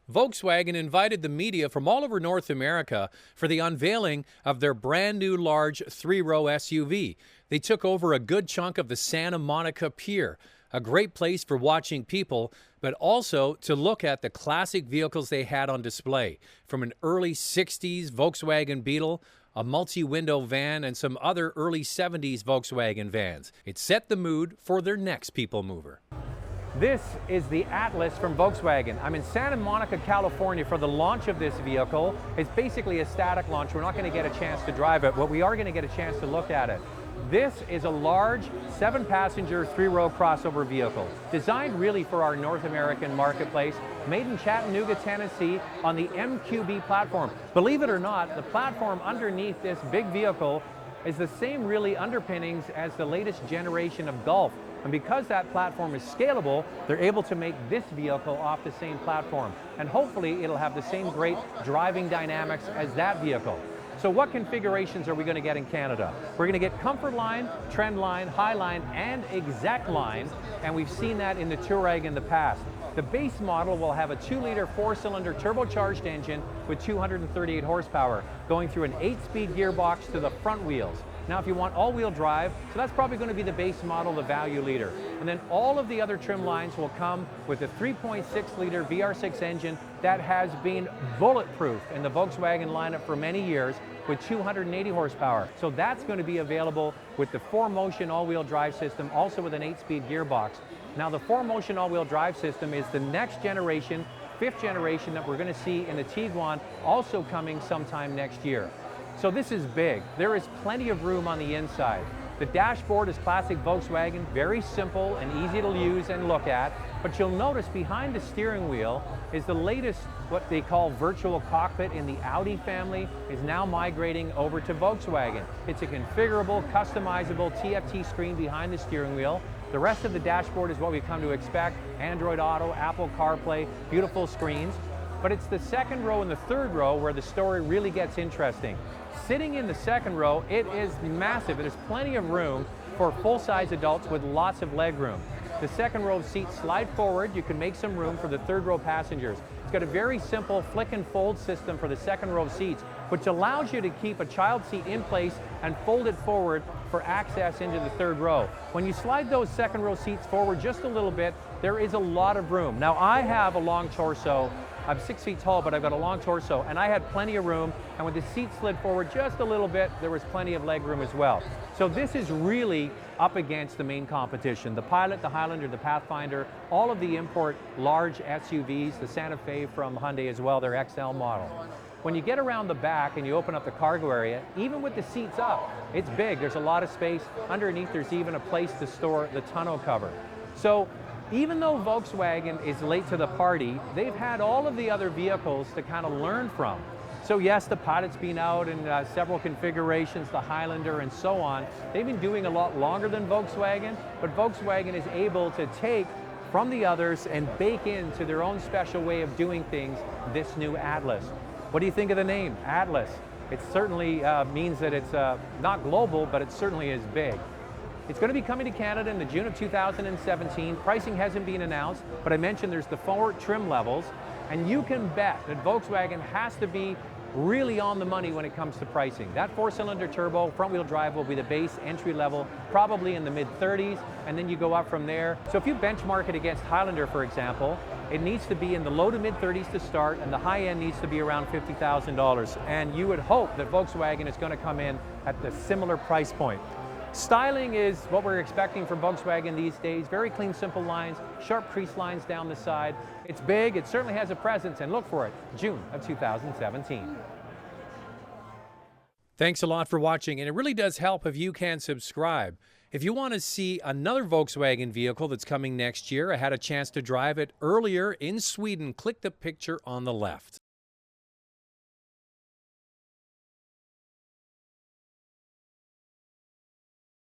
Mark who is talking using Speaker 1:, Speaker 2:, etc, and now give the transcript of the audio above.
Speaker 1: Volkswagen invited the media from all over North America for the unveiling of their brand new large three-row SUV. They took over a good chunk of the Santa Monica Pier, a great place for watching people, but also to look at the classic vehicles they had on display, from an early 60s Volkswagen Beetle, a multi-window van, and some other early 70s Volkswagen vans. It set the mood for their next people mover. This is the Atlas from Volkswagen. I'm in Santa Monica, California for the launch of this vehicle. It's basically a static launch. We're not going to get a chance to drive it, but we are going to get a chance to look at it. This is a large 7-passenger, 3-row crossover vehicle, designed really for our North American marketplace, made in Chattanooga, Tennessee on the MQB platform. Believe it or not, the platform underneath this big vehicle is the same really underpinnings as the latest generation of Golf. And because that platform is scalable, they're able to make this vehicle off the same platform. And hopefully it'll have the same great driving dynamics as that vehicle. So what configurations are we going to get in Canada? We're going to get Comfort Line, Trend Line, High Line, and Exec Line. And we've seen that in the Touareg in the past. The base model will have a 2-liter 4-cylinder turbocharged engine with 238 horsepower, going through an 8-speed gearbox to the front wheels. Now, if you want all-wheel drive, so that's probably going to be the base model, the value leader. And then all of the other trim lines will come with a 3.6-liter VR6 engine that has been bulletproof in the Volkswagen lineup for many years with 280 horsepower. So that's going to be available with the 4Motion all-wheel drive system, also with an 8-speed gearbox. Now, the 4Motion all-wheel drive system is the next generation, 5th generation that we're going to see in the Tiguan, also coming sometime next year. So this is big. There is plenty of room on the inside. The dashboard is classic Volkswagen, very simple and easy to use and look at. But you'll notice behind the steering wheel is the latest, what they call virtual cockpit in the Audi family, is now migrating over to Volkswagen. It's a configurable, customizable TFT screen behind the steering wheel. The rest of the dashboard is what we've come to expect: Android Auto, Apple CarPlay, beautiful screens. But it's the second row and the third row where the story really gets interesting. Sitting in the second row, it is massive. There's plenty of room for full-size adults with lots of leg room. The second row seats slide forward. You can make some room for the third row passengers. It's got a very simple flick and fold system for the second row seats, which allows you to keep a child seat in place and fold it forward for access into the third row. When you slide those second row seats forward just a little bit, there is a lot of room. Now, I have a long torso. I'm 6 feet tall, but I've got a long torso, and I had plenty of room, and when the seat slid forward just a little bit, there was plenty of leg room as well. So this is really up against the main competition. The Pilot, the Highlander, the Pathfinder, all of the import large SUVs, the Santa Fe from Hyundai as well, their XL model. When you get around the back and you open up the cargo area, even with the seats up, it's big. There's a lot of space. Underneath, there's even a place to store the tonneau cover. So even though Volkswagen is late to the party, they've had all of the other vehicles to kind of learn from. So yes, the Pilot's been out in several configurations, the Highlander and so on. They've been doing a lot longer than Volkswagen, but Volkswagen is able to take from the others and bake into their own special way of doing things this new Atlas. What do you think of the name, Atlas? It certainly means that it's not global, but it certainly is big. It's going to be coming to Canada in the June of 2017. Pricing hasn't been announced, but I mentioned there's the 4 trim levels, and you can bet that Volkswagen has to be really on the money when it comes to pricing. That 4-cylinder turbo front-wheel drive will be the base entry level, probably in the mid-30s, and then you go up from there. So if you benchmark it against Highlander, for example, it needs to be in the low to mid-30s to start, and the high end needs to be around $50,000. And you would hope that Volkswagen is going to come in at the similar price point. Styling is what we're expecting from Volkswagen these days. Very clean, simple lines, sharp crease lines down the side. It's big, it certainly has a presence, and look for it, June of 2017. Thanks a lot for watching, and it really does help if you can subscribe. If you want to see another Volkswagen vehicle that's coming next year, I had a chance to drive it earlier in Sweden. Click the picture on the left.